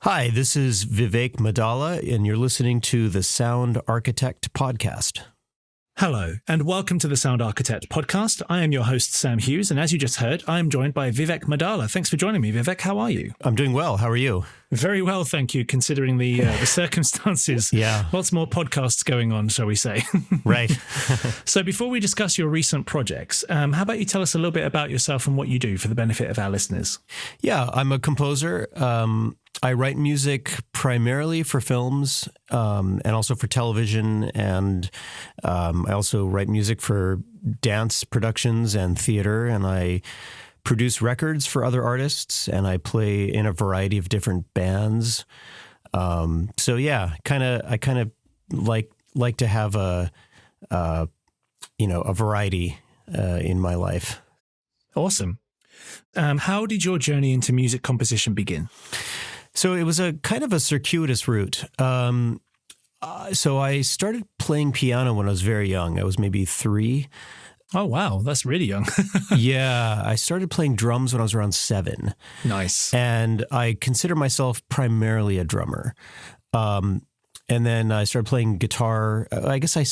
Hi, this is Vivek Maddala, and you're listening to the Sound Architect Podcast. Hello, and welcome to the Sound Architect Podcast. I am your host, Sam Hughes, and as you just heard, I am joined by Vivek Maddala. Thanks for joining me, Vivek. How are you? I'm doing well. How are you? Very well, thank you, considering the circumstances. Yeah. Lots more podcasts going on, shall we say. Right. So before we discuss your recent projects, how about you tell us a little bit about yourself and what you do for the benefit of our listeners? Yeah, I'm a composer. I write music primarily for films and also for television, and I also write music for dance productions and theater, and I produce records for other artists, and I play in a variety of different bands. So yeah, I kind of like to have a variety in my life. Awesome. How did your journey into music composition begin? So it was a kind of a circuitous route. So I started playing piano when I was very young. I was maybe 3. Oh, wow. That's really young. Yeah. I started playing drums when I was around 7. Nice. And I consider myself primarily a drummer. And then I started playing guitar. I guess I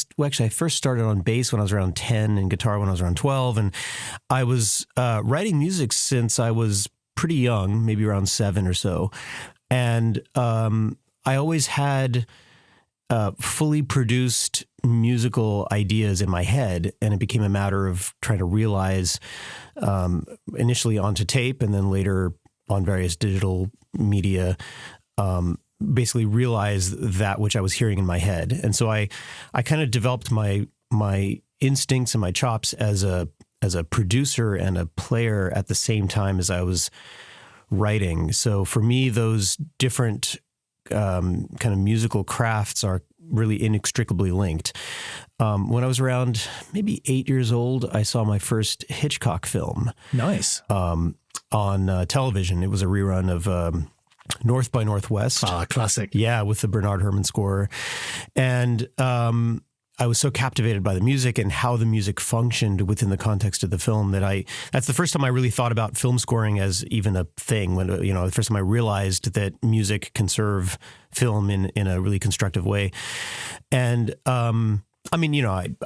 first started on bass when I was around 10 and guitar when I was around 12. And I was writing music since I was pretty young, maybe around 7 or so. And I always had fully produced musical ideas in my head, and it became a matter of trying to realize initially onto tape and then later on various digital media, basically realize that which I was hearing in my head. And so I kind of developed my instincts and my chops as a producer and a player at the same time as I was writing. So for me, those different kind of musical crafts are really inextricably linked. When I was around maybe 8 years old, I saw my first Hitchcock film. Nice. On television. It was a rerun of North by Northwest. Ah, classic. Yeah, with the Bernard Herrmann score. And I was so captivated by the music and how the music functioned within the context of the film that's the first time I really thought about film scoring as even a thing. When, the first time I realized that music can serve film in a really constructive way. And, I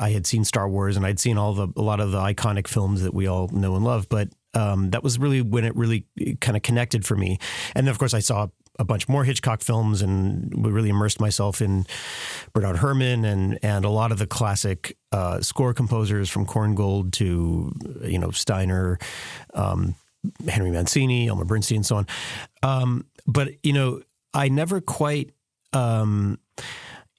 had seen Star Wars and I'd seen a lot of the iconic films that we all know and love, but that was really when it really kind of connected for me. And then, of course, I saw a bunch more Hitchcock films and really immersed myself in Bernard Herrmann and a lot of the classic score composers from Korngold to, Steiner, Henry Mancini, Elmer Bernstein, and so on. But I never quite, in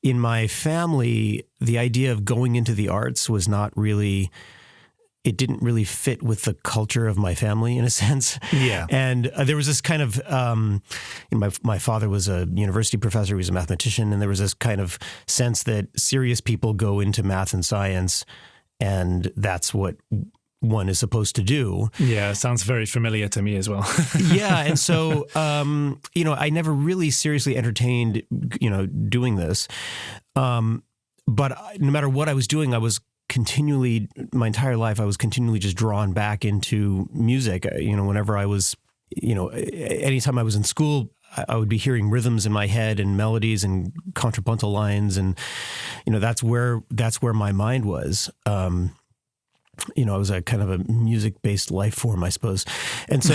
my family, the idea of going into the arts was not really... It didn't really fit with the culture of my family in a sense. Yeah. And there was this kind of, my father was a university professor, he was a mathematician, and there was this kind of sense that serious people go into math and science, and that's what one is supposed to do. Yeah, sounds very familiar to me as well. Yeah. And so, I never really seriously entertained, doing this. But no matter what I was doing, I was continually, my entire life, I was continually just drawn back into music. Whenever I was, anytime I was in school, I would be hearing rhythms in my head and melodies and contrapuntal lines. And, that's where my mind was. I was a kind of a music-based life form, I suppose. And so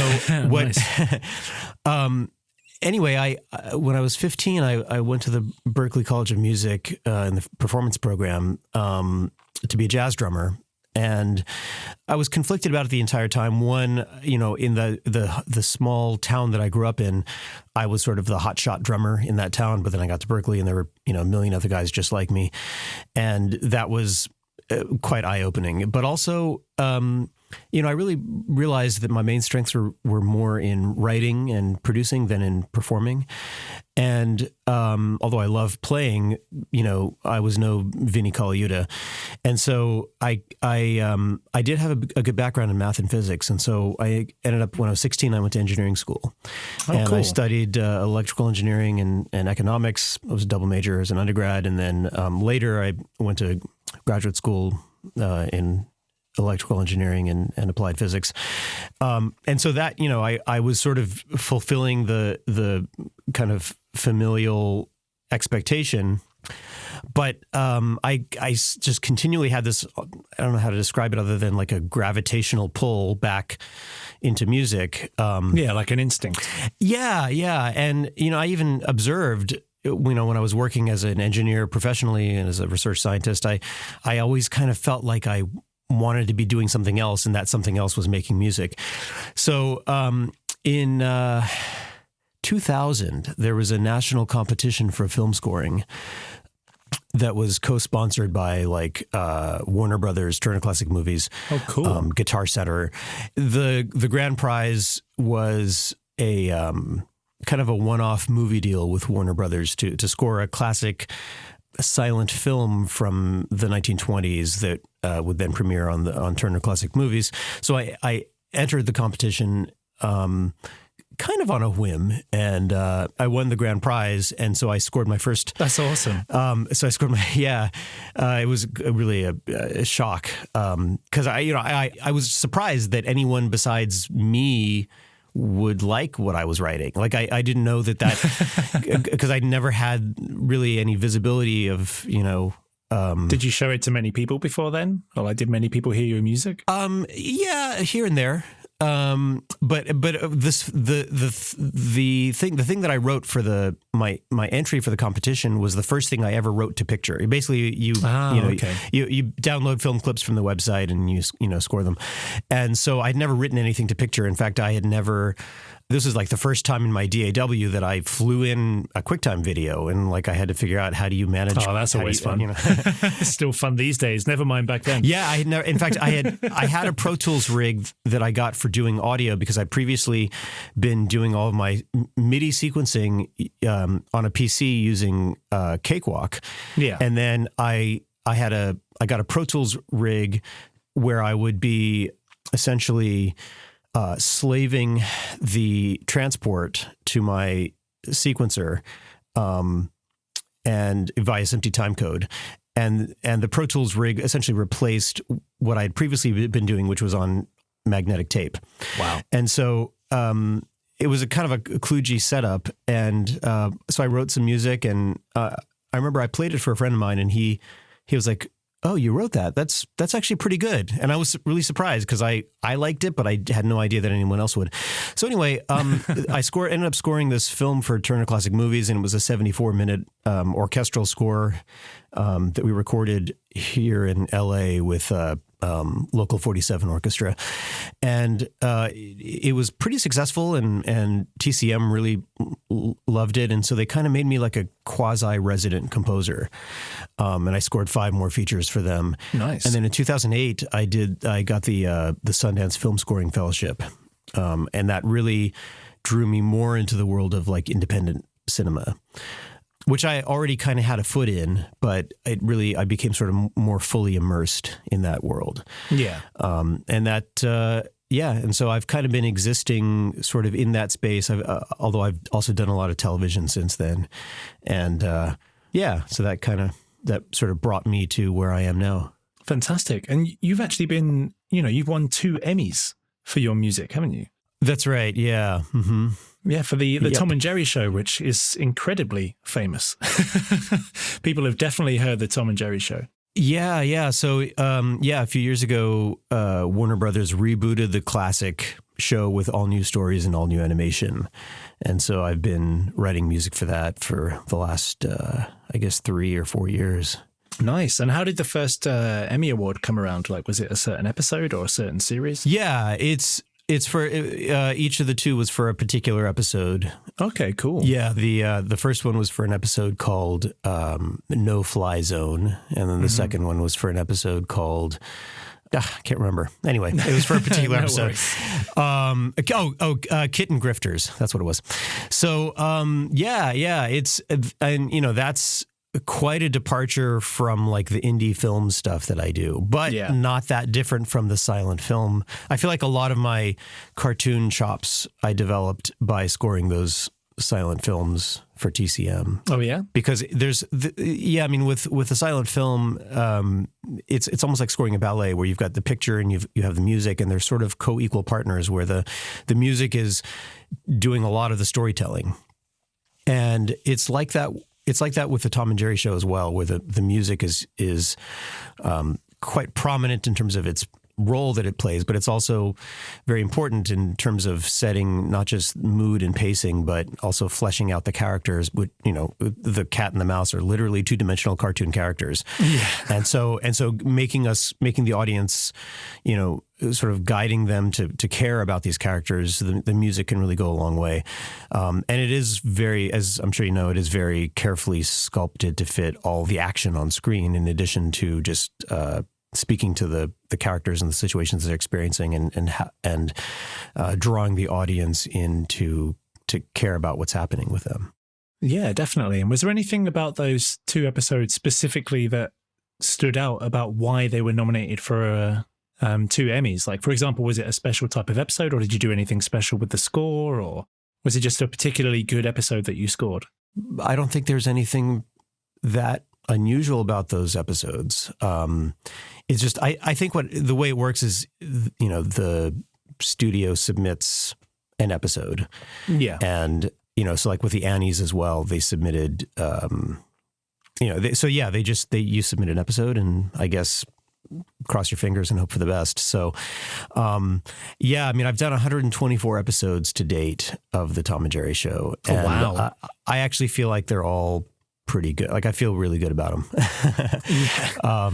anyway, when I was 15, I went to the Berklee College of Music in the performance program to be a jazz drummer. And I was conflicted about it the entire time. One, in the small town that I grew up in, I was sort of the hotshot drummer in that town. But then I got to Berklee and there were, a million other guys just like me. And that was quite eye-opening. But also, I really realized that my main strengths were more in writing and producing than in performing. And although I love playing, I was no Vinnie Colaiuta. And so I did have a good background in math and physics. And so I ended up, when I was 16, I went to engineering school. And cool. I studied electrical engineering and economics. I was a double major as an undergrad. And then later I went to graduate school in electrical engineering and applied physics. And so that, I was sort of fulfilling the kind of familial expectation. But I just continually had this, I don't know how to describe it other than like a gravitational pull back into music. Like an instinct. Yeah. And, I even observed, when I was working as an engineer professionally and as a research scientist, I always kind of felt like I wanted to be doing something else, and that something else was making music. So in 2000, there was a national competition for film scoring that was co-sponsored by Warner Brothers, Turner Classic Movies. Oh, cool. Guitar Center. The grand prize was a kind of a one-off movie deal with Warner Brothers to score a classic silent film from the 1920s that would then premiere on Turner Classic Movies. So I entered the competition kind of on a whim, and I won the grand prize, and so I scored my first. That's awesome. So I scored it was really a shock because I was surprised that anyone besides me would like what I was writing. Like I didn't know that because I never had really any visibility of Did you show it to many people before then, or did many people hear your music? Yeah, here and there. But the thing that I wrote for my entry for the competition was the first thing I ever wrote to picture. Basically, you download film clips from the website and you score them. And so I'd never written anything to picture. In fact, I had never. This was like the first time in my DAW that I flew in a QuickTime video, and I had to figure out how do you manage. Oh, that's always fun. It's still fun these days. Never mind back then. Yeah, I had never. In fact, I had a Pro Tools rig that I got for doing audio because I'd previously been doing all of my MIDI sequencing on a PC using Cakewalk. Yeah, and then I got a Pro Tools rig where I would be essentially slaving the transport to my sequencer and via SMPTE timecode. And the Pro Tools rig essentially replaced what I had previously been doing, which was on magnetic tape. Wow. And so it was a kind of a kludgy setup. And so I wrote some music, and I remember I played it for a friend of mine, and he was like, "Oh, you wrote that? That's actually pretty good." And I was really surprised because I liked it, but I had no idea that anyone else would. So anyway, I ended up scoring this film for Turner Classic Movies, and it was a 74-minute orchestral score that we recorded here in LA with Local 47 Orchestra. And it was pretty successful, and TCM really loved it. And so they kind of made me like a quasi-resident composer. And I scored 5 more features for them. Nice. And then in 2008, I got the Sundance Film Scoring Fellowship. And that really drew me more into the world of independent cinema, which I already kind of had a foot in, but I became sort of more fully immersed in that world. Yeah. And so I've kind of been existing sort of in that space, although I've also done a lot of television since then. And so that sort of brought me to where I am now. Fantastic. And you've actually been, you've won 2 Emmys for your music, haven't you? That's right. Yeah. Mm-hmm. Yeah, for the Tom and Jerry show, which is incredibly famous. People have definitely heard the Tom and Jerry show. Yeah. So, a few years ago, Warner Brothers rebooted the classic show with all new stories and all new animation. And so I've been writing music for that for the last, 3 or 4 years. Nice. And how did the first Emmy Award come around? Was it a certain episode or a certain series? Yeah, It's for each of the 2 was for a particular episode. Okay, cool. Yeah, the first one was for an episode called No Fly Zone, and then the second one was for an episode called I can't remember. Anyway, it was for a particular episode. Kitten Grifters. That's what it was. So it's that's quite a departure from the indie film stuff that I do, but not that different from the silent film. I feel like a lot of my cartoon chops I developed by scoring those silent films for TCM. Oh yeah, because I mean, with a silent film, it's almost like scoring a ballet where you've got the picture and you have the music, and they're sort of co-equal partners where the music is doing a lot of the storytelling, and it's like that. It's like that with the Tom and Jerry show as well, where the music is quite prominent in terms of its role that it plays, but it's also very important in terms of setting not just mood and pacing, but also fleshing out the characters. The cat and the mouse are literally two-dimensional cartoon characters, and so making the audience, sort of guiding them to care about these characters. The music can really go a long way, and it is very, as I'm sure you know, it is very carefully sculpted to fit all the action on screen, in addition to just speaking to the characters and the situations they're experiencing, and drawing the audience in to care about what's happening with them. Yeah, definitely. And was there anything about those 2 episodes specifically that stood out about why they were nominated for 2 Emmys? Like, for example, was it a special type of episode, or did you do anything special with the score, or was it just a particularly good episode that you scored? I don't think there's anything that unusual about those episodes. It's just, I think the way it works is, the studio submits an episode. Yeah. And, so like with the Annies as well, they submitted, you submit an episode, and I guess cross your fingers and hope for the best. So, I mean, I've done 124 episodes to date of the Tom and Jerry show. Oh, wow. I actually feel like they're all pretty good. Like, I feel really good about them. How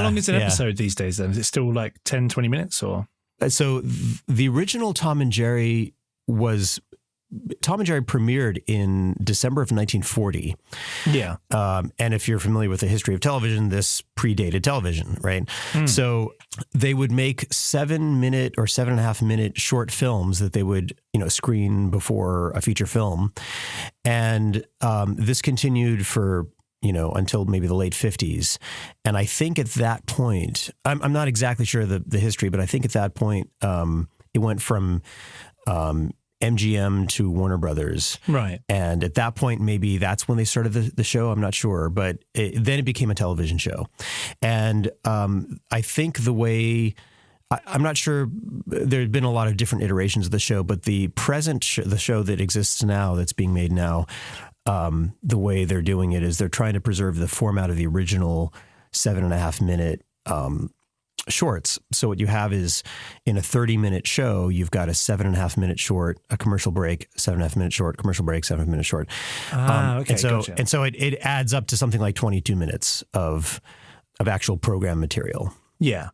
long is an episode these days then? Is it still like 10, 20 minutes or? So the original Tom and Jerry premiered in December of 1940. Yeah. And if you're familiar with the history of television, this predated television, right? So they would make 7-minute or 7.5-minute short films that they would, screen before a feature film. And this continued for, until maybe the late 50s. And I think at that point, I'm not exactly sure the history, but I think at that point, it went from MGM to Warner Brothers. Right. And at that point, maybe that's when they started the show. I'm not sure. But then it became a television show. And I think I'm not sure, there had been a lot of different iterations of the show, but the the show that exists now, that's being made now, the way they're doing it is they're trying to preserve the format of the original 7.5-minute shorts. So what you have is, in a 30-minute show, you've got a 7.5-minute short, a commercial break, 7.5-minute short, commercial break, 7-minute short. Okay, and so it adds up to something like 22 minutes of actual program material. Yeah.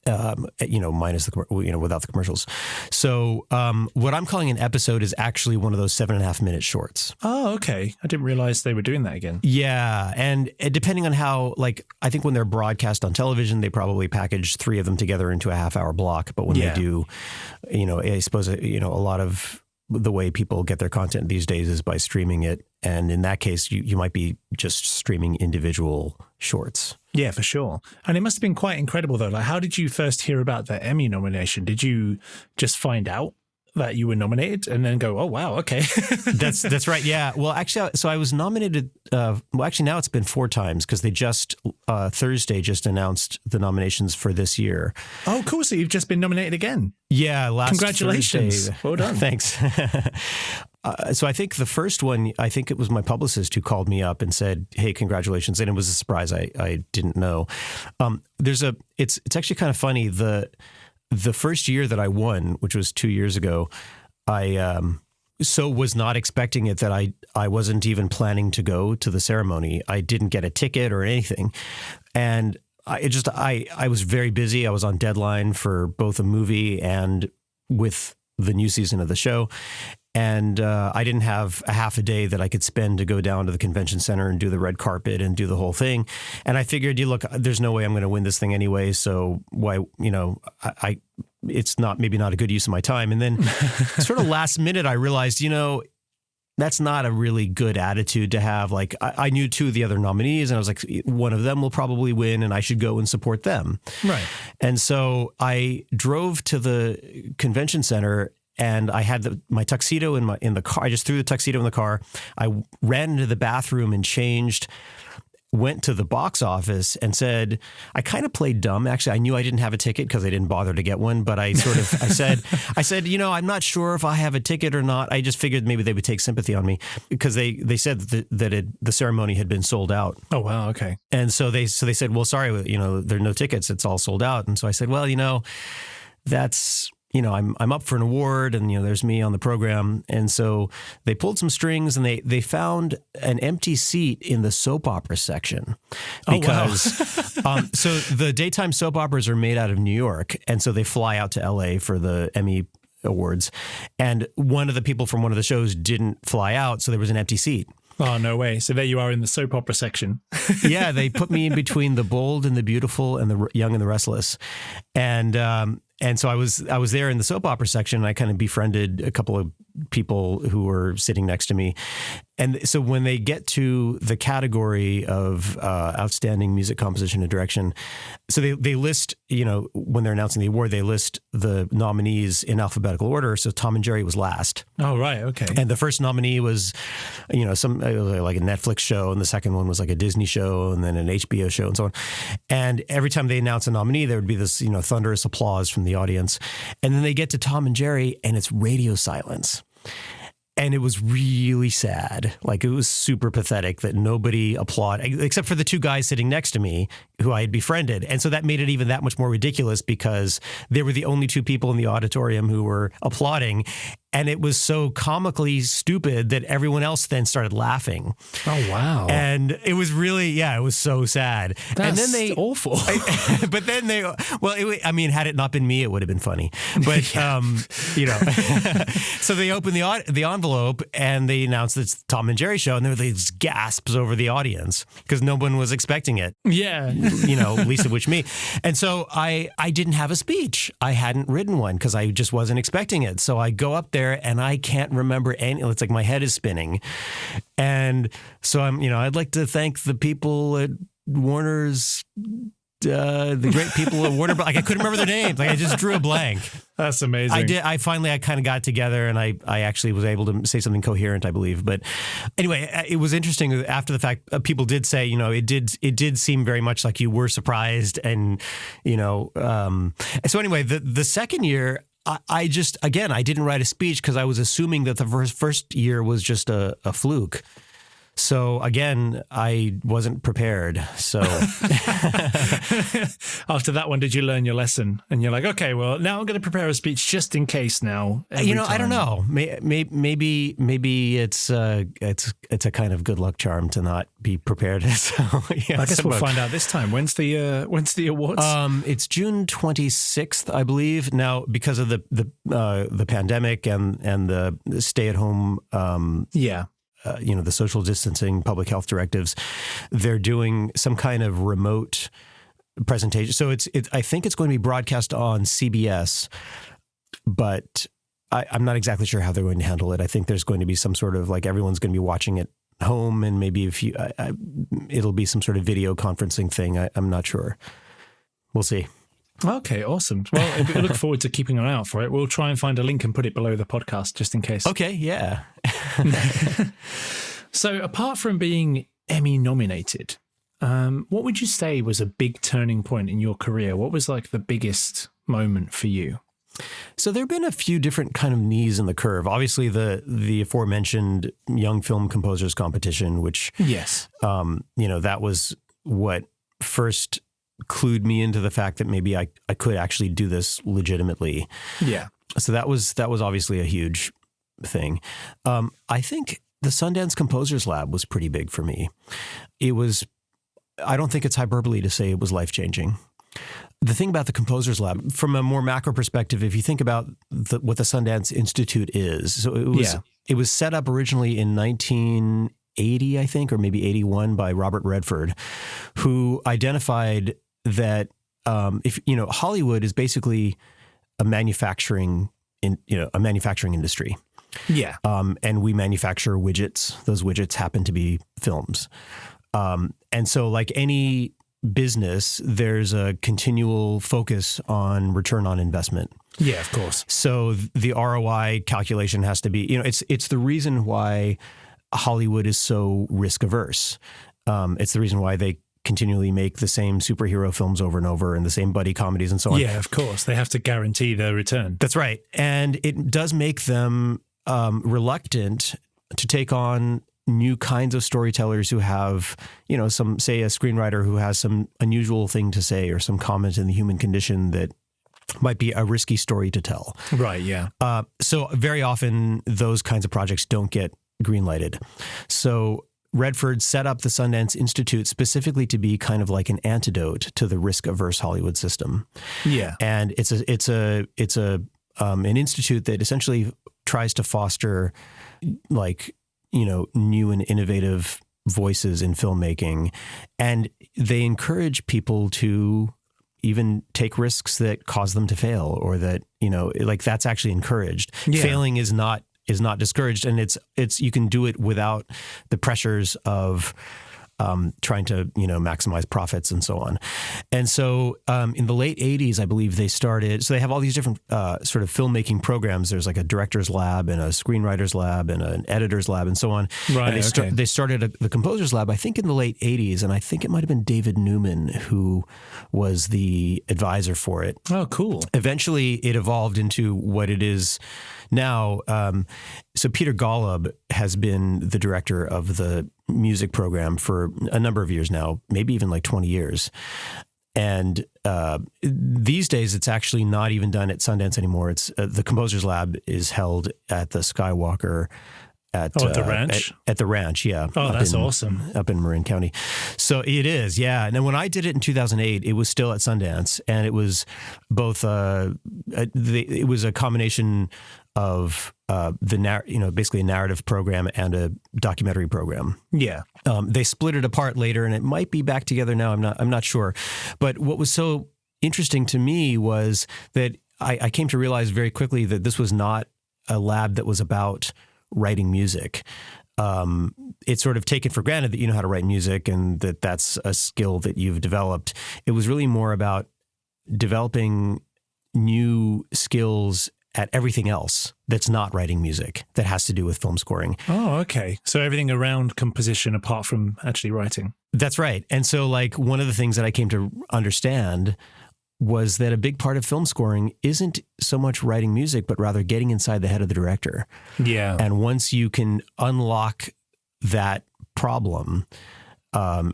Minus without the commercials. So what I'm calling an episode is actually one of those 7.5-minute shorts. Oh, okay. I didn't realize they were doing that again. Yeah. And depending on how, I think when they're broadcast on television, they probably package 3 of them together into a half-hour block. But when they do, I suppose, a lot of the way people get their content these days is by streaming it. And in that case, you might be just streaming individual shorts. Yeah, for sure. And it must have been quite incredible, though. Like, how did you first hear about the Emmy nomination? Did you just find out that you were nominated and then go, oh, wow, okay. That's right. Yeah. Well, actually, so I was nominated. Now it's been 4 times, because they just Thursday just announced the nominations for this year. Oh, cool. So you've just been nominated again. Yeah. Congratulations. Thursday. Well done. Thanks. So I think the first one, I think it was my publicist who called me up and said, hey, congratulations. And it was a surprise. I didn't know. It's actually kind of funny. The first year that I won, which was 2 years ago, I was not expecting it, that I wasn't even planning to go to the ceremony. I didn't get a ticket or anything. And I was very busy. I was on deadline for both a movie and with the new season of the show. And I didn't have a half a day that I could spend to go down to the convention center and do the red carpet and do the whole thing. And I figured, look, there's no way I'm going to win this thing anyway. So why, it's maybe not a good use of my time. And then sort of last minute, I realized, that's not a really good attitude to have. Like, I knew 2 of the other nominees, and I was like, one of them will probably win, and I should go and support them. Right. And so I drove to the convention center, and I had my tuxedo in the car. I just threw the tuxedo in the car. I ran into the bathroom and changed. Went to the box office and said, I kind of played dumb. Actually, I knew I didn't have a ticket because I didn't bother to get one. But I said, I'm not sure if I have a ticket or not. I just figured maybe they would take sympathy on me because they said that the ceremony had been sold out. Oh, wow. Okay. And so they said, well, sorry, there are no tickets. It's all sold out. And so I said, well, that's... I'm up for an award and, there's me on the program. And so they pulled some strings and they found an empty seat in the soap opera section because, so the daytime soap operas are made out of New York. And so they fly out to LA for the Emmy Awards. And one of the people from one of the shows didn't fly out. So there was an empty seat. Oh, no way. So there you are in the soap opera section. Yeah. They put me in between the bold and the beautiful and the young and the restless. And so I was there in the soap opera section, and I kind of befriended a couple of people who were sitting next to me. And so when they get to the category of outstanding music composition and direction, so they list, when they're announcing the award, they list the nominees in alphabetical order. So Tom and Jerry was last. Oh, right. Okay. And the first nominee was, it was like a Netflix show, and the second one was like a Disney show, and then an HBO show, and so on. And every time they announce a nominee, there would be this, thunderous applause from the audience. And then they get to Tom and Jerry, and it's radio silence. And it was really sad. Like, it was super pathetic that nobody applauded, except for the two guys sitting next to me who I had befriended. And so that made it even that much more ridiculous because they were the only two people in the auditorium who were applauding. And it was so comically stupid that everyone else then started laughing. Oh, wow. And it was really, it was so sad. That's and then awful. But then had it not been me, it would have been funny. But, so they opened the envelope and they announced it's Tom and Jerry show. And there were these gasps over the audience because no one was expecting it. Yeah. Least of which me. And so I didn't have a speech. I hadn't written one because I just wasn't expecting it. So I go up there and I can't remember any. It's like my head is spinning. And so I'd like to thank the people at Warner's, the great people at Warner. Like, I couldn't remember their names. Like, I just drew a blank. That's amazing. I did. I kind of got together and I actually was able to say something coherent, I believe. But anyway, it was interesting after the fact. People did say, it did seem very much like you were surprised. And, so anyway, the second year, I didn't write a speech because I was assuming that the first year was just a fluke. So again, I wasn't prepared. So after that one, did you learn your lesson? And you're like, okay, well, now I'm going to prepare a speech just in case now. I don't know. Maybe it's a kind of good luck charm to not be prepared. So yeah, I guess we'll find out this time. When's the awards? It's June 26th, I believe. Now, because of the pandemic and the stay at home. The social distancing, public health directives, they're doing some kind of remote presentation. So I think it's going to be broadcast on CBS, but I'm not exactly sure how they're going to handle it. I think there's going to be some sort of everyone's going to be watching it home, and maybe it'll be some sort of video conferencing thing. I'm not sure. We'll see. Okay, awesome. Well, I look forward to keeping an eye out for it. We'll try and find a link and put it below the podcast just in case. Okay, yeah. So apart from being Emmy nominated, what would you say was a big turning point in your career? What was the biggest moment for you? So there have been a few different kind of knees in the curve. Obviously, the aforementioned Young Film Composers Competition, which, yes, that was what first clued me into the fact that maybe I could actually do this legitimately. Yeah. So that was obviously a huge thing. I think the Sundance Composers Lab was pretty big for me. I don't think it's hyperbole to say it was life-changing. The thing about the Composers Lab, from a more macro perspective, if you think about what the Sundance Institute is, so it was set up originally in 1980, I think, or maybe 81 by Robert Redford, who identified that Hollywood is basically a manufacturing industry. Yeah. And we manufacture widgets. Those widgets happen to be films. And so like any business, there's a continual focus on return on investment. Yeah, of course. So the ROI calculation has to be, it's the reason why Hollywood is so risk averse. It's the reason why they continually make the same superhero films over and over and the same buddy comedies and so on. Yeah, of course. They have to guarantee their return. That's right. And it does make them reluctant to take on new kinds of storytellers who have, some, say, a screenwriter who has some unusual thing to say or some comment in the human condition that might be a risky story to tell. Right, yeah. So very often those kinds of projects don't get greenlighted. So Redford set up the Sundance Institute specifically to be kind of like an antidote to the risk-averse Hollywood system. Yeah. And it's an institute that essentially tries to foster new and innovative voices in filmmaking. And they encourage people to even take risks that cause them to fail, or that, that's actually encouraged. Yeah. Failing is not discouraged. And it's you can do it without the pressures of trying to, maximize profits and so on. And so in the late 80s, I believe they started, so they have all these different sort of filmmaking programs. There's like a director's lab and a screenwriter's lab and an editor's lab and so on. Right, and they started the Composers Lab, I think in the late 80s. And I think it might have been David Newman who was the advisor for it. Oh, cool. Eventually it evolved into what it is now. So Peter Golub has been the director of the music program for a number of years now, maybe even like 20 years. And these days, it's actually not even done at Sundance anymore. It's the Composers Lab is held at the Skywalker at the ranch? At the ranch, yeah. Oh, that's awesome. Up in Marin County. So it is, yeah. And then when I did it in 2008, it was still at Sundance, and it was it was a combination of basically a narrative program and a documentary program. Yeah. They split it apart later, and it might be back together now. I'm not sure. But what was so interesting to me was that I came to realize very quickly that this was not a lab that was about writing music. It's sort of taken for granted that you know how to write music and that that's a skill that you've developed. It was really more about developing new skills at everything else that's not writing music that has to do with film scoring. Oh, okay. So everything around composition apart from actually writing. That's right. And so one of the things that I came to understand was that a big part of film scoring isn't so much writing music, but rather getting inside the head of the director. Yeah. And once you can unlock that problem, I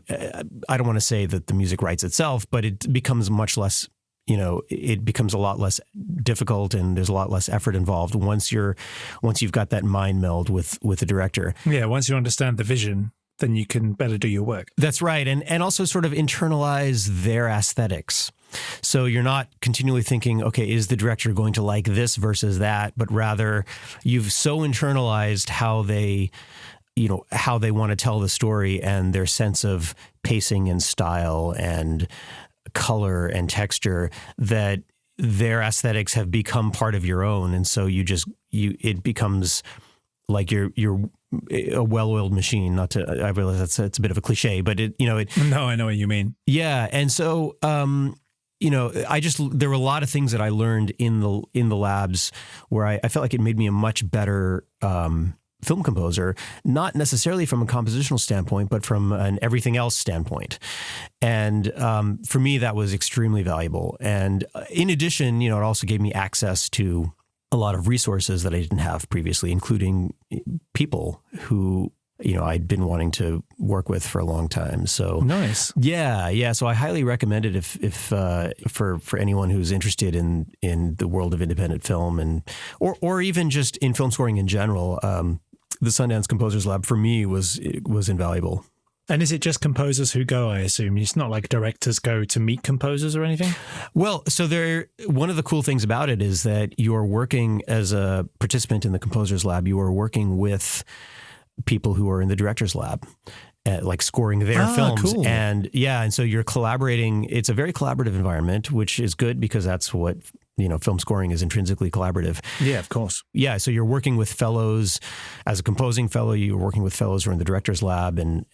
don't want to say that the music writes itself, but it becomes much less, it becomes a lot less difficult, and there's a lot less effort involved once you've got that mind meld with the director. Yeah. Once you understand the vision, then you can better do your work. That's right. And also sort of internalize their aesthetics. So you're not continually thinking, okay, is the director going to like this versus that? But rather you've so internalized how they want to tell the story and their sense of pacing and style and color and texture that their aesthetics have become part of your own. And so it becomes like you're a well-oiled machine. I realize that's a bit of a cliche, but No, I know what you mean. Yeah. And so, there were a lot of things that I learned in the labs where I felt like it made me a much better film composer, not necessarily from a compositional standpoint, but from an everything else standpoint. And for me, that was extremely valuable. And in addition, it also gave me access to a lot of resources that I didn't have previously, including people who I'd been wanting to work with for a long time. So nice. Yeah. So I highly recommend it if for anyone who's interested in the world of independent film or even just in film scoring in general. The Sundance Composers Lab for me was invaluable. And is it just composers who go, I assume? It's not like directors go to meet composers or anything? Well, so one of the cool things about it is that you're working as a participant in the Composers Lab, you are working with people who are in the director's lab, like scoring their films. Cool. And so you're collaborating. It's a very collaborative environment, which is good because that's what film scoring is intrinsically collaborative. Yeah, of course. Yeah, so you're working with fellows. As a composing fellow, you're working with fellows who are in the director's lab, and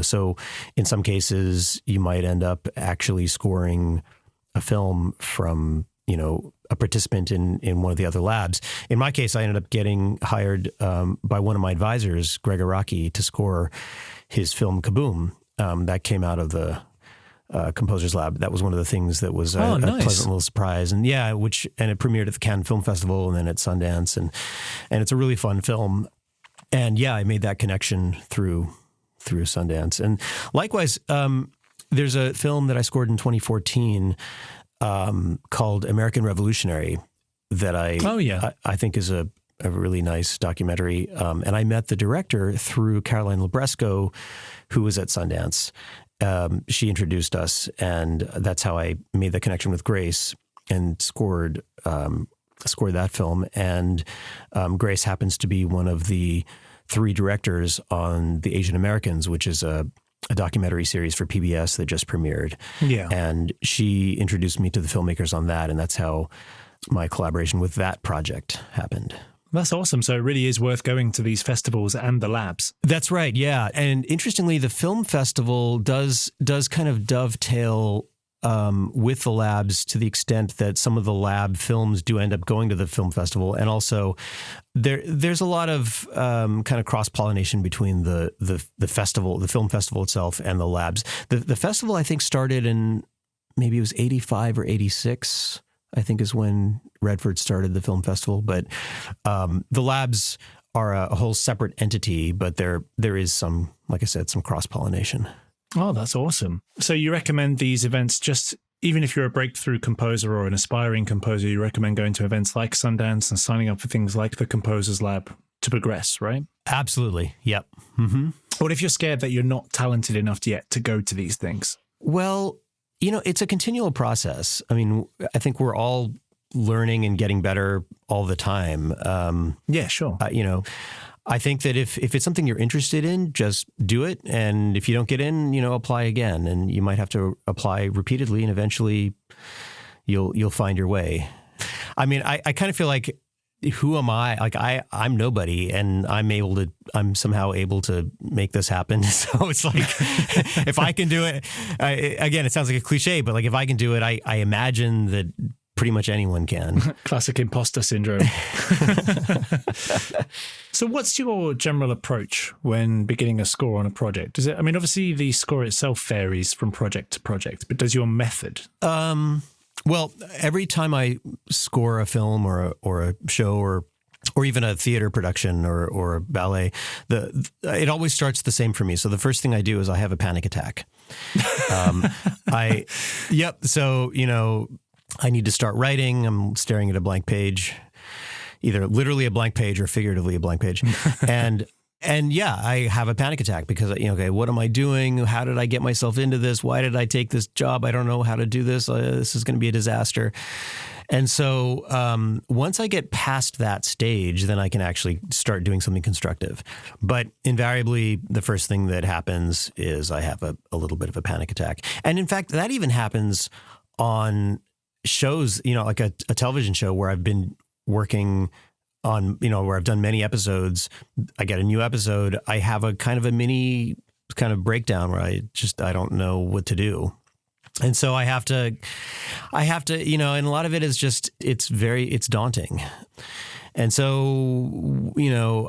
so in some cases you might end up actually scoring a film from a participant in one of the other labs. In my case, I ended up getting hired by one of my advisors, Greg Araki, to score his film Kaboom. That came out of the Composers Lab. That was one of the things that was a pleasant little surprise, and it premiered at the Cannes Film Festival and then at Sundance, and it's a really fun film. And I made that connection through Sundance. And likewise, there's a film that I scored in 2014 called American Revolutionary that I think is a really nice documentary. And I met the director through Caroline Labresco, who was at Sundance. She introduced us, and that's how I made the connection with Grace and scored that film. And Grace happens to be one of the 3 directors on The Asian Americans, which is a documentary series for PBS that just premiered. Yeah. And she introduced me to the filmmakers on that, and that's how my collaboration with that project happened. That's awesome. So it really is worth going to these festivals and the labs. That's right, yeah. And interestingly, the film festival does kind of dovetail with the labs to the extent that some of the lab films do end up going to the film festival. And also there's a lot of kind of cross-pollination between the festival, the film festival itself, and the labs. The festival, I think, started in maybe it was 85 or 86, I think is when Redford started the film festival. But the labs are a whole separate entity, but there is some, like I said, some cross-pollination. Oh, that's awesome. So you recommend these events even if you're a breakthrough composer or an aspiring composer, you recommend going to events like Sundance and signing up for things like the Composers Lab to progress, right? Absolutely. Yep. Mm-hmm. What if you're scared that you're not talented enough yet to go to these things? Well, it's a continual process. I mean, I think we're all learning and getting better all the time. Yeah, sure. I think that if it's something you're interested in, just do it. And if you don't get in, apply again. And you might have to apply repeatedly, and eventually you'll find your way. I mean, I kind of feel like, who am I? Like I'm nobody, and I'm somehow able to make this happen. So it's like, if I can do it, again, it sounds like a cliche, but like if I can do it, I imagine that pretty much anyone can. Classic imposter syndrome. So what's your general approach when beginning a score on a project? Obviously the score itself varies from project to project, but does your method? Well, every time I score a film or a show or even a theater production or a ballet, it always starts the same for me. So the first thing I do is I have a panic attack. So, I need to start writing. I'm staring at a blank page, either literally a blank page or figuratively a blank page. And I have a panic attack because, okay, what am I doing? How did I get myself into this? Why did I take this job? I don't know how to do this. This is going to be a disaster. And so once I get past that stage, then I can actually start doing something constructive. But invariably, the first thing that happens is I have a little bit of a panic attack. And in fact, that even happens on shows, like a television show where I've been working on, where I've done many episodes. I get a new episode. I have a kind of a mini kind of breakdown where I don't know what to do. And so I have to, and a lot of it is just, it's daunting. And so,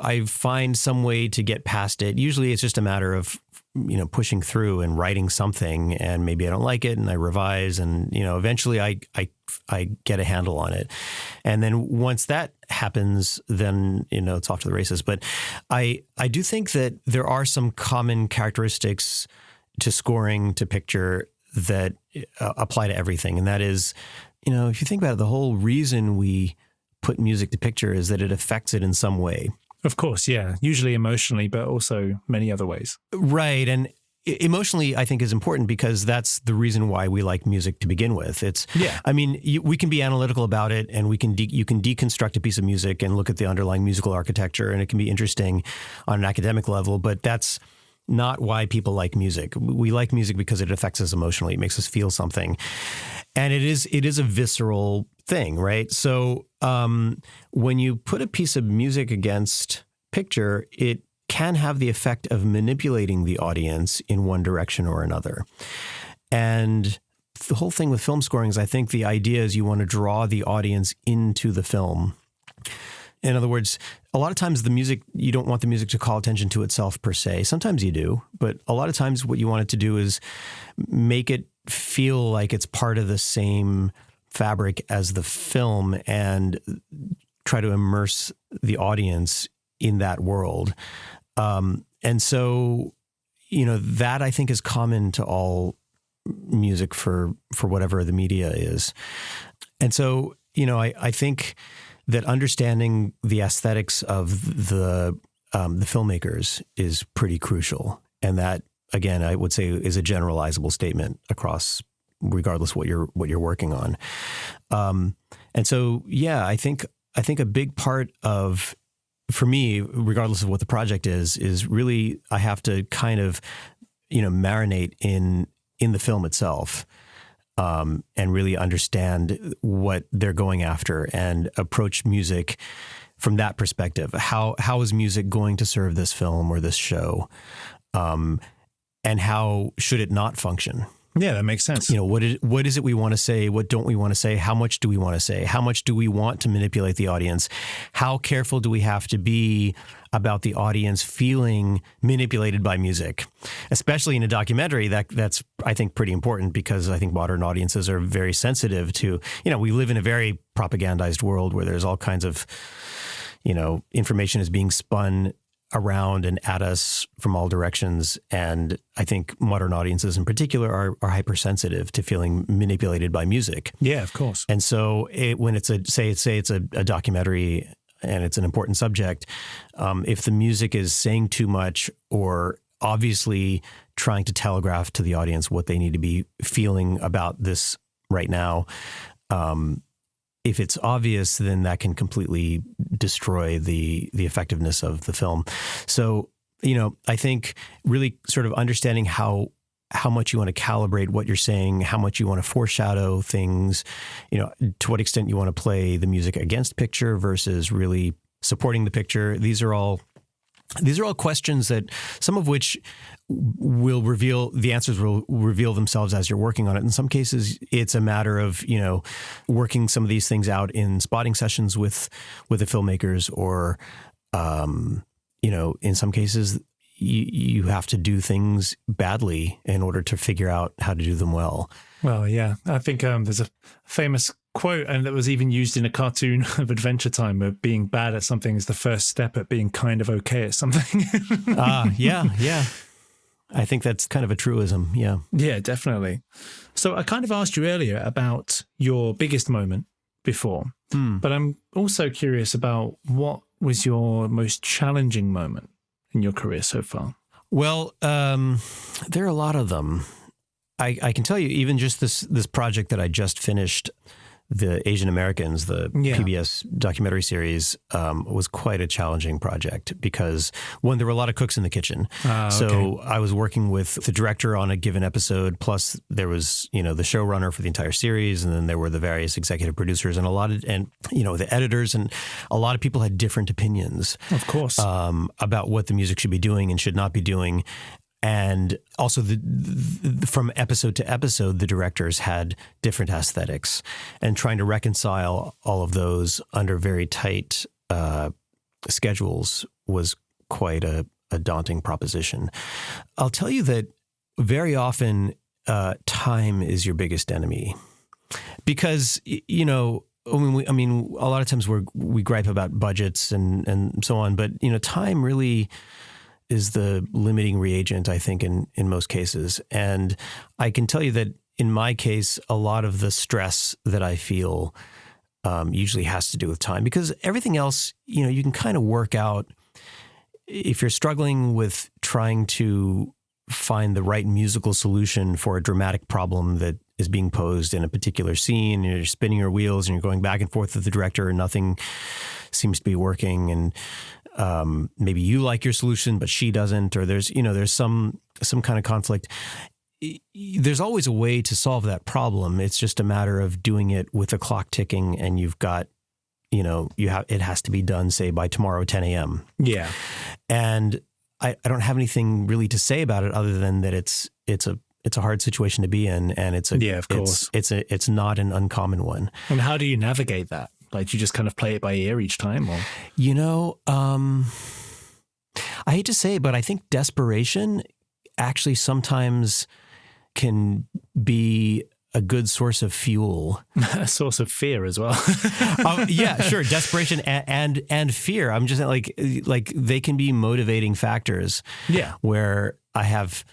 I find some way to get past it. Usually it's just a matter of, pushing through and writing something, and maybe I don't like it and I revise, and, eventually I get a handle on it. And then once that happens, then, it's off to the races. But I do think that there are some common characteristics to scoring to picture that apply to everything. And that is, if you think about it, the whole reason we put music to picture is that it affects it in some way. Of course, yeah. Usually emotionally, but also many other ways. Right. And emotionally, I think, is important because that's the reason why we like music to begin with. We can be analytical about it, and you can deconstruct a piece of music and look at the underlying musical architecture, and it can be interesting on an academic level, but that's not why people like music. We like music because it affects us emotionally. It makes us feel something. And it is a visceral thing, right? So when you put a piece of music against picture, it can have the effect of manipulating the audience in one direction or another. And the whole thing with film scoring is, I think the idea is you want to draw the audience into the film. In other words, a lot of times the music, you don't want the music to call attention to itself per se. Sometimes you do, but a lot of times what you want it to do is make it feel like it's part of the same fabric as the film and try to immerse the audience in that world. And so, that I think is common to all music for whatever the media is. And so, I think that understanding the aesthetics of the filmmakers is pretty crucial. And that, again, I would say is a generalizable statement across, regardless what you're working on. And so, yeah, I think a big part of, for me, regardless of what the project is really I have to kind of, marinate in the film itself. And really understand what they're going after and approach music from that perspective. How is music going to serve this film or this show? And how should it not function? Yeah, that makes sense. What is it we want to say? What don't we want to say? How much do we want to say? How much do we want to manipulate the audience? How careful do we have to be about the audience feeling manipulated by music? Especially in a documentary, that's, I think, pretty important, because I think modern audiences are very sensitive to, we live in a very propagandized world where there's all kinds of, information is being spun around and at us from all directions. And I think modern audiences in particular are hypersensitive to feeling manipulated by music. Yeah, of course. And so when it's a documentary and it's an important subject, if the music is saying too much or obviously trying to telegraph to the audience what they need to be feeling about this right now, if it's obvious, then that can completely destroy the effectiveness of the film. So, I think really sort of understanding how much you want to calibrate what you're saying, how much you want to foreshadow things, to what extent you want to play the music against picture versus really supporting the picture. These are all questions that some of which the answers will reveal themselves as you're working on it. In some cases, it's a matter of, working some of these things out in spotting sessions with the filmmakers, or, in some cases, you have to do things badly in order to figure out how to do them well. Well, yeah, I think there's a famous quote, and that was even used in a cartoon of Adventure Time, where being bad at something is the first step at being kind of okay at something. Yeah. I think that's kind of a truism. Yeah. Yeah, definitely. So I kind of asked you earlier about your biggest moment before, but I'm also curious about what was your most challenging moment in your career so far? Well, there are a lot of them. I can tell you, even just this project that I just finished, the Asian Americans, the PBS documentary series, was quite a challenging project because, one, there were a lot of cooks in the kitchen. So I was working with the director on a given episode, plus there was, the showrunner for the entire series, and then there were the various executive producers and the editors, and a lot of people had different opinions, of course, about what the music should be doing and should not be doing. And also, from episode to episode, the directors had different aesthetics, and trying to reconcile all of those under very tight schedules was quite a daunting proposition. I'll tell you that very often time is your biggest enemy, because, a lot of times we gripe about budgets and so on, but, time really is the limiting reagent, I think, in most cases. And I can tell you that in my case, a lot of the stress that I feel usually has to do with time, because everything else, you can kind of work out. If you're struggling with trying to find the right musical solution for a dramatic problem that is being posed in a particular scene, and you're spinning your wheels and you're going back and forth with the director and nothing seems to be working, and maybe you like your solution, but she doesn't, or there's some kind of conflict. there's always a way to solve that problem. It's just a matter of doing it with the clock ticking, and you've got, it has to be done, say, by tomorrow, 10 a.m. Yeah. And I don't have anything really to say about it other than that it's a hard situation to be in, and of course, it's not an uncommon one. And how do you navigate that? Like, do you just kind of play it by ear each time, or? I hate to say it, but I think desperation actually sometimes can be a good source of fuel. A source of fear as well. Yeah, sure. Desperation and fear. I'm just like they can be motivating factors. Yeah. Where I have,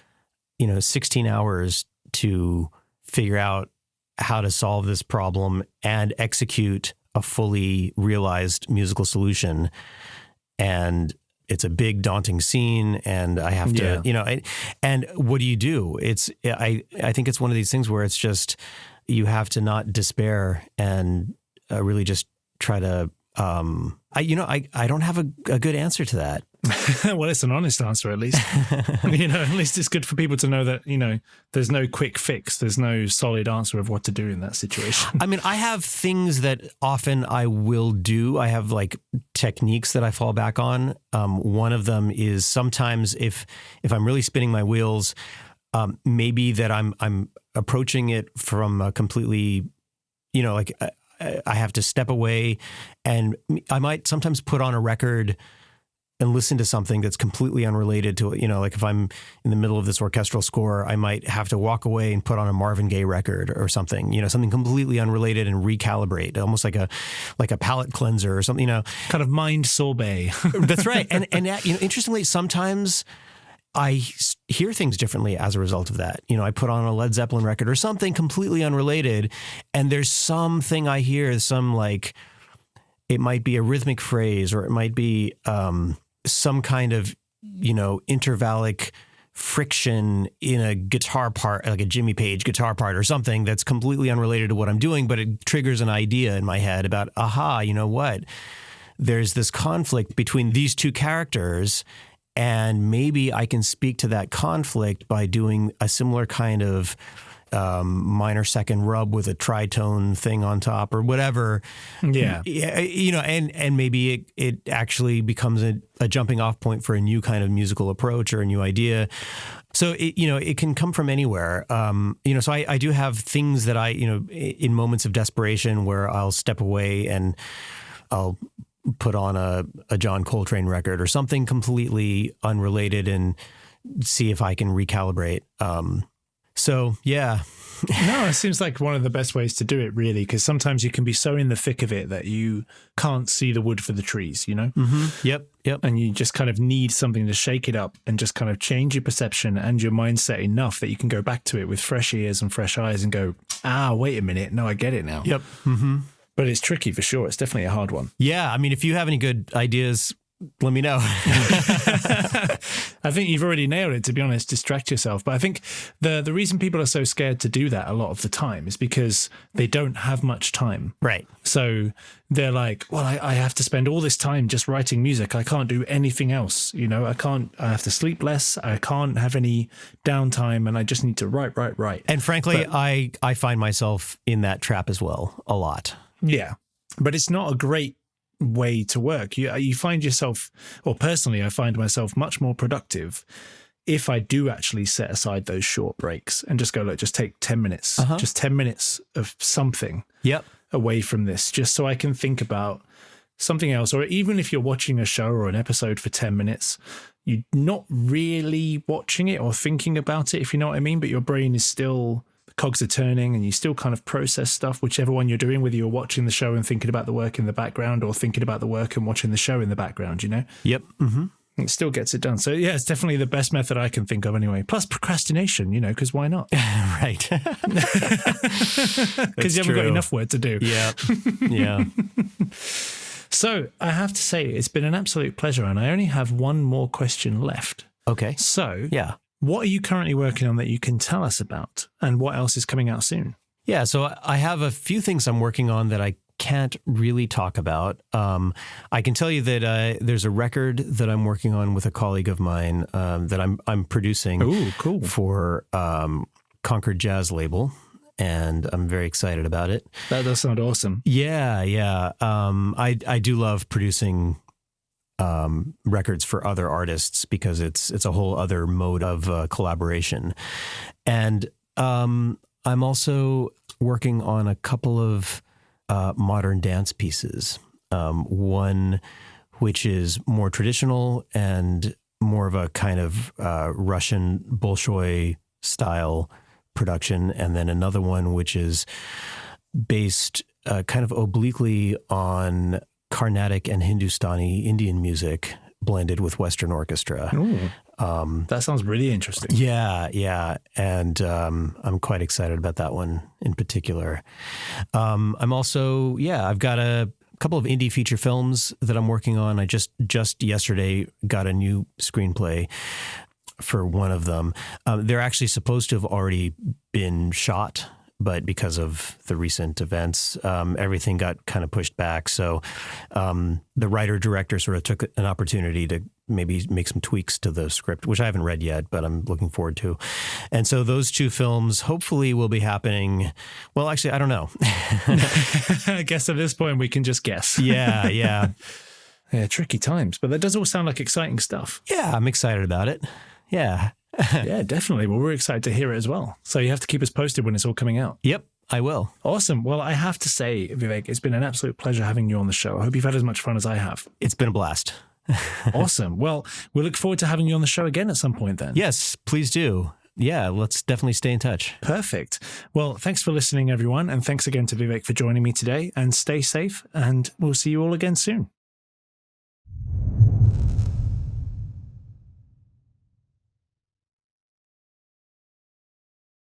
16 hours to figure out how to solve this problem and execute a fully realized musical solution. And it's a big, daunting scene, and I have to, and what do you do? I think it's one of these things where it's just, you have to not despair and really just try to, I don't have a good answer to that. Well, it's an honest answer, at least. At least it's good for people to know that, there's no quick fix. There's no solid answer of what to do in that situation. I mean, I have things that often I will do. I have like techniques that I fall back on. One of them is sometimes if I'm really spinning my wheels, maybe that I'm approaching it from a completely, I have to step away, and I might sometimes put on a record and listen to something that's completely unrelated to it. Like if I'm in the middle of this orchestral score, I might have to walk away and put on a Marvin Gaye record or something, something completely unrelated, and recalibrate, almost like a palate cleanser or something, Kind of mind sorbet. That's right. And interestingly, sometimes I hear things differently as a result of that. I put on a Led Zeppelin record or something completely unrelated, and there's something I hear, it might be a rhythmic phrase, or it might be some kind of, intervallic friction in a guitar part, like a Jimmy Page guitar part or something that's completely unrelated to what I'm doing, but it triggers an idea in my head about, you know what? There's this conflict between these two characters, and maybe I can speak to that conflict by doing a similar kind of minor second rub with a tritone thing on top or whatever. Yeah. And maybe it actually becomes a jumping off point for a new kind of musical approach or a new idea. So it can come from anywhere. So I do have things that in moments of desperation where I'll step away and I'll put on a John Coltrane record or something completely unrelated and see if I can recalibrate. So, yeah. No, it seems like one of the best ways to do it, really, because sometimes you can be so in the thick of it that you can't see the wood for the trees, Mm-hmm. Yep. And you just kind of need something to shake it up and just kind of change your perception and your mindset enough that you can go back to it with fresh ears and fresh eyes and go, wait a minute. No, I get it now. Yep. Mm-hmm. But it's tricky for sure. It's definitely a hard one. Yeah. I mean, if you have any good ideas, let me know. I think you've already nailed it, to be honest. Distract yourself. But I think the reason people are so scared to do that a lot of the time is because they don't have much time. Right. So they're like, well, I have to spend all this time just writing music. I can't do anything else. I have to sleep less. I can't have any downtime, and I just need to write. And frankly, I find myself in that trap as well a lot. Yeah. But it's not a great way to work. You find yourself, or personally, I find myself much more productive if I do actually set aside those short breaks and just go, look, just take 10 minutes, just 10 minutes of something away from this, just so I can think about something else. Or even if you're watching a show or an episode for 10 minutes, you're not really watching it or thinking about it, if you know what I mean, but your brain is still, the cogs are turning, and you still kind of process stuff, whichever one you're doing, whether you're watching the show and thinking about the work in the background or thinking about the work and watching the show in the background, Yep. Mm-hmm. It still gets it done. So yeah, it's definitely the best method I can think of anyway. Plus procrastination, because why not? Right. Because you haven't got enough work to do. Yeah. Yeah. So I have to say, it's been an absolute pleasure, and I only have one more question left. Okay. So yeah. What are you currently working on that you can tell us about, and what else is coming out soon? Yeah, so I have a few things I'm working on that I can't really talk about. I can tell you that there's a record that I'm working on with a colleague of mine that I'm producing. Ooh, cool. For Concord Jazz label, and I'm very excited about it. That does sound awesome. Yeah. I do love producing records for other artists because it's a whole other mode of collaboration. And I'm also working on a couple of modern dance pieces. One which is more traditional and more of a kind of Russian Bolshoi style production, and then another one which is based kind of obliquely on Carnatic and Hindustani Indian music blended with Western orchestra. Ooh, that sounds really interesting. Yeah. And I'm quite excited about that one in particular. I'm also, I've got a couple of indie feature films that I'm working on. I just yesterday got a new screenplay for one of them. They're actually supposed to have already been shot, but because of the recent events, everything got kind of pushed back. So the writer-director sort of took an opportunity to maybe make some tweaks to the script, which I haven't read yet, but I'm looking forward to. And so those two films hopefully will be happening. Well, actually, I don't know. I guess at this point we can just guess. Yeah. Yeah, tricky times, but that does all sound like exciting stuff. Yeah, I'm excited about it. Yeah. Yeah, definitely. Well, we're excited to hear it as well. So you have to keep us posted when it's all coming out. Yep, I will. Awesome. Well, I have to say, Vivek, it's been an absolute pleasure having you on the show. I hope you've had as much fun as I have. It's been a blast. Awesome. Well, we look forward to having you on the show again at some point then. Yes, please do. Yeah, let's definitely stay in touch. Perfect. Well, thanks for listening, everyone. And thanks again to Vivek for joining me today. And stay safe. And we'll see you all again soon.